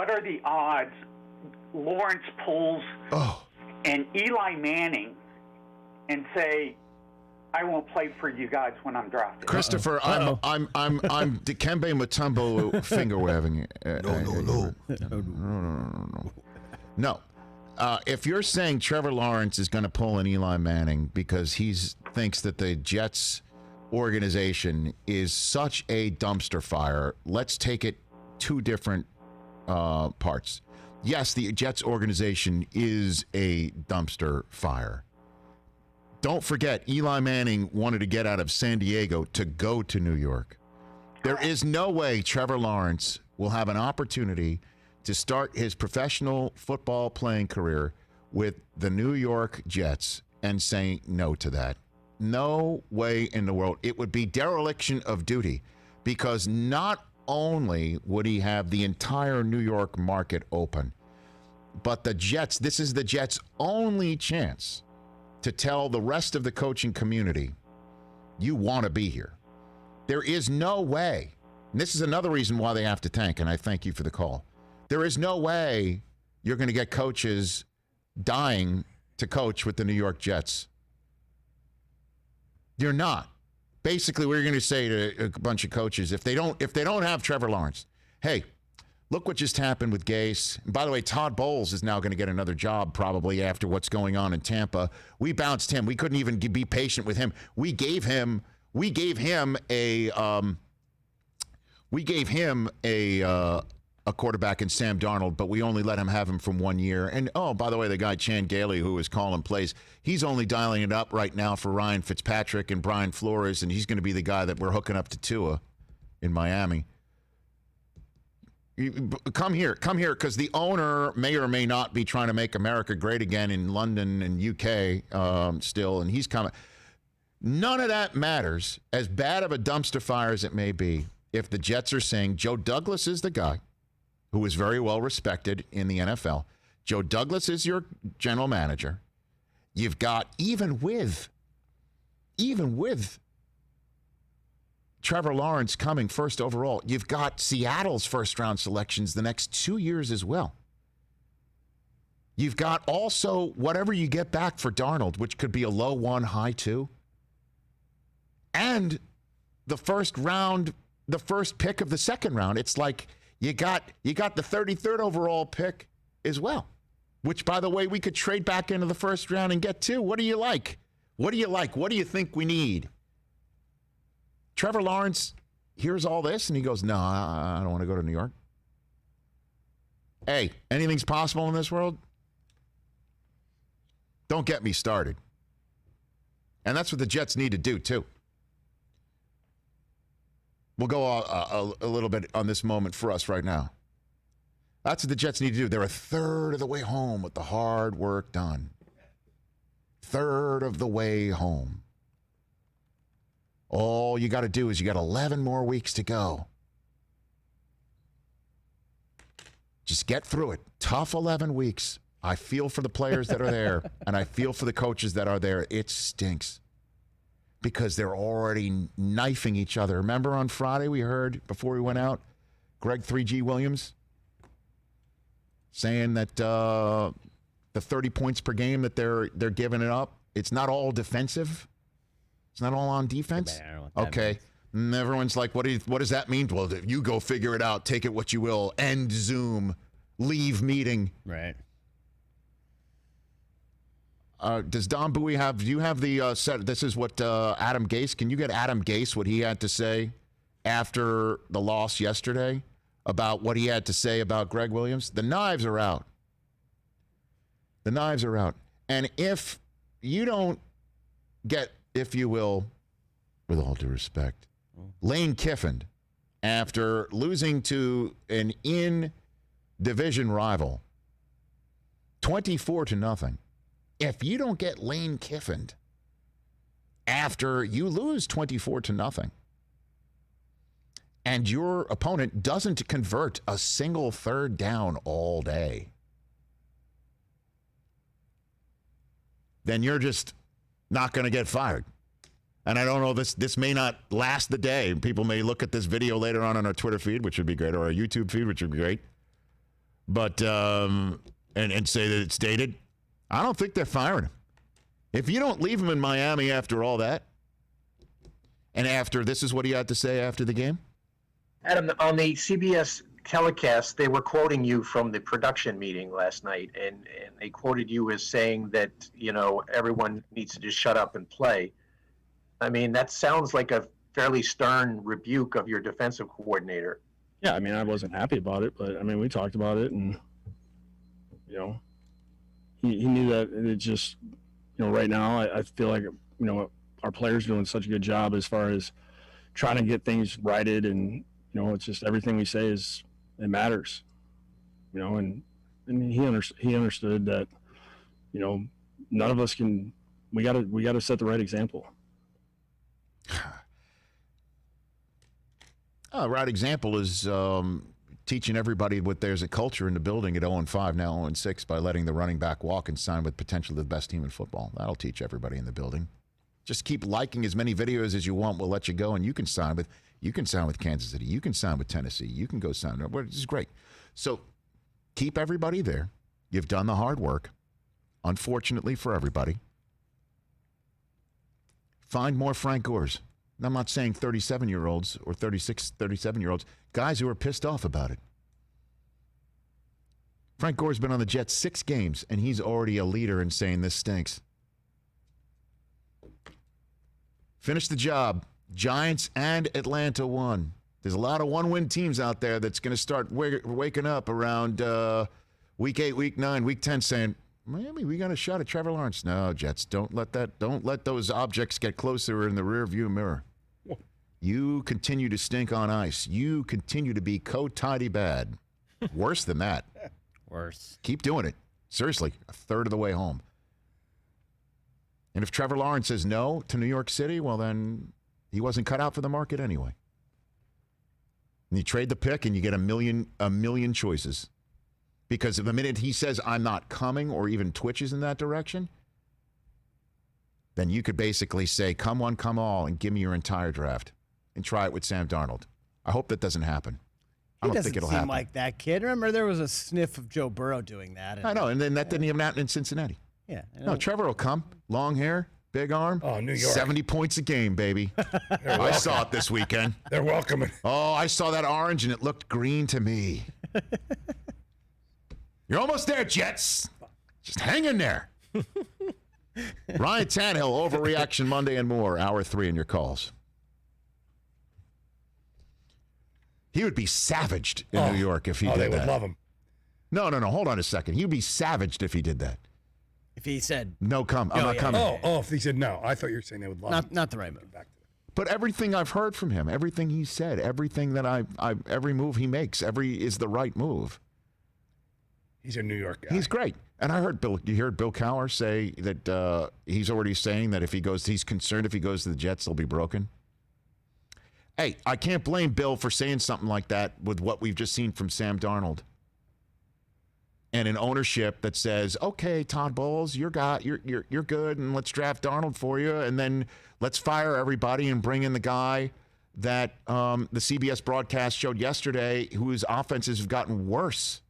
what are the odds Lawrence pulls an Eli Manning and say, I won't play for you guys when I'm drafted? Christopher, I'm Dikembe Mutombo finger waving. No. If you're saying Trevor Lawrence is going to pull an Eli Manning because he thinks that the Jets organization is such a dumpster fire, let's take it two different parts. Yes, the Jets organization is a dumpster fire. Don't forget, Eli Manning wanted to get out of San Diego to go to New York. There is no way Trevor Lawrence will have an opportunity to start his professional football playing career with the New York Jets and say no to that. No way in the world. It would be dereliction of duty, because not only would he have the entire New York market open, but the Jets, this is the Jets' only chance to tell the rest of the coaching community, you want to be here. There is no way, and this is another reason why they have to tank, and I thank you for the call. There is no way you're going to get coaches dying to coach with the New York Jets. You're not. Basically, we're going to say to a bunch of coaches, if they don't have Trevor Lawrence, hey, look what just happened with Gase. And by the way, Todd Bowles is now going to get another job probably after what's going on in Tampa. We bounced him. We couldn't even be patient with him. We gave him a quarterback in Sam Darnold, but we only let him have him from 1 year. And, oh, by the way, the guy Chan Gailey, who is calling plays, he's only dialing it up right now for Ryan Fitzpatrick and Brian Flores, and he's going to be the guy that we're hooking up to Tua in Miami. Come here, because the owner may or may not be trying to make America great again in London and UK still, and he's coming. None of that matters, as bad of a dumpster fire as it may be, if the Jets are saying Joe Douglas is the guy who is very well respected in the NFL. Joe Douglas is your general manager. You've got, even with Trevor Lawrence coming first overall, you've got Seattle's first-round selections the next 2 years as well. You've got also whatever you get back for Darnold, which could be a low 1, high 2. And the first pick of the second round. It's like you got the 33rd overall pick as well, which, by the way, we could trade back into the first round and get too. What do you like? What do you like? What do you think we need? Trevor Lawrence hears all this and he goes, no, I don't want to go to New York. Hey, anything's possible in this world? Don't get me started. And that's what the Jets need to do, too. We'll go a little bit on this moment for us right now. That's what the Jets need to do. They're a third of the way home with the hard work done. Third of the way home. All you got to do is you got 11 more weeks to go. Just get through it. Tough 11 weeks. I feel for the players that are there, and I feel for the coaches that are there. It stinks because they're already knifing each other. Remember on Friday we heard, before we went out, Greg 3G Williams saying that the 30 points per game that they're giving it up, it's not all defensive. It's not all on defense? Okay. And everyone's like, what does that mean? Well, you go figure it out. Take it what you will. End Zoom. Leave meeting. Right. Does Don Bowie do you have the set? This is what Adam Gase, can you get Adam Gase what he had to say after the loss yesterday about what he had to say about Greg Williams? The knives are out. The knives are out. And if you don't get, if you will, with all due respect, Lane Kiffin, after losing to an in-division rival, 24-0, if you don't get Lane Kiffin after you lose 24-0, and your opponent doesn't convert a single third down all day, then you're just not going to get fired. And I don't know, this may not last the day. People may look at this video later on our Twitter feed, which would be great, or our YouTube feed, which would be great. but and say that it's dated. I don't think they're firing him. If you don't leave him in Miami after all that, and after this is what he had to say after the game. Adam, on the CBS telecast, they were quoting you from the production meeting last night, and they quoted you as saying that, everyone needs to just shut up and play. I mean, that sounds like a fairly stern rebuke of your defensive coordinator. Yeah, I mean, I wasn't happy about it, but, I mean, we talked about it, and, he knew that it just, right now I feel like, our players are doing such a good job as far as trying to get things righted, and, it's just everything we say it matters, and he understood that, none of us can, we got to set the right example. Right example is teaching everybody there's a culture in the building at 0-5, now 0-6 by letting the running back walk and sign with potentially the best team in football. That'll teach everybody in the building. Just keep liking as many videos as you want. We'll let you go, and you can sign with Kansas City. You can sign with Tennessee. You can go sign. This is great. So keep everybody there. You've done the hard work. Unfortunately for everybody, find more Frank Gores. And I'm not saying 37-year-olds or 36, 37-year-olds, guys who are pissed off about it. Frank Gore's been on the Jets 6 games, and he's already a leader in saying this stinks. Finish the job. Giants and Atlanta won. There's a lot of one-win teams out there that's going to start waking up around week 8, week 9, week 10 saying, maybe we got a shot at Trevor Lawrence. No, Jets, don't let those objects get closer in the rear-view mirror. You continue to stink on ice. You continue to be co-tidy bad. Worse than that. Worse. Keep doing it. Seriously, a third of the way home. And if Trevor Lawrence says no to New York City, well, then he wasn't cut out for the market anyway. And you trade the pick and you get a million choices. Because the minute he says, I'm not coming, or even twitches in that direction, then you could basically say, come one, come all, and give me your entire draft. And try it with Sam Darnold. I hope that doesn't happen. I don't think it'll happen. He doesn't seem like that kid. Remember, there was a sniff of Joe Burrow doing that. I know, and then that didn't even happen in Cincinnati. Yeah. No, Trevor will come. Long hair, big arm. Oh, New York. 70 points a game, baby. I saw it this weekend. They're welcoming. Oh, I saw that orange, and it looked green to me. You're almost there, Jets. Just hang in there. Ryan Tannehill, Overreaction Monday and more. Hour 3 in your calls. He would be savaged in New York if he did that. Oh, they would love him. No. Hold on a second. He'd be savaged if he did that. If he said, no, I'm not coming. If he said no. I thought you were saying they would love him. Not the right move. But everything I've heard from him, everything he said, everything that every move he makes, is the right move. He's a New York guy. He's great. And I heard you heard Bill Cowher say that he's already saying that if he goes, he's concerned if he goes to the Jets, they'll be broken. Hey, I can't blame Bill for saying something like that with what we've just seen from Sam Darnold. And an ownership that says, okay, Todd Bowles, you're good, and let's draft Darnold for you, and then let's fire everybody and bring in the guy that the CBS broadcast showed yesterday, whose offenses have gotten worse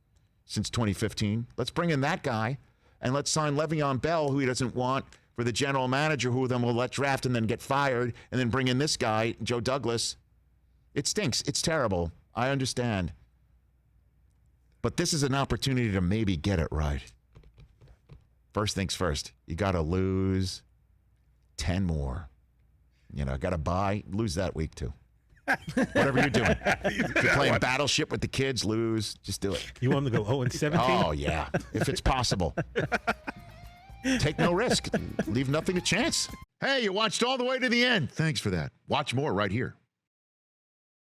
since 2015. Let's bring in that guy, and let's sign Le'Veon Bell, who he doesn't want, for the general manager, who then will let draft and then get fired, and then bring in this guy, Joe Douglas. It stinks. It's terrible. I understand. But this is an opportunity to maybe get it right. First things first, you got to lose 10 more. Got to lose that week too. Whatever you're doing. If you're playing Battleship with the kids, lose. Just do it. You want them to go 0-17? Oh, yeah, if it's possible. Take no risk. Leave nothing to chance. Hey, you watched all the way to the end. Thanks for that. Watch more right here.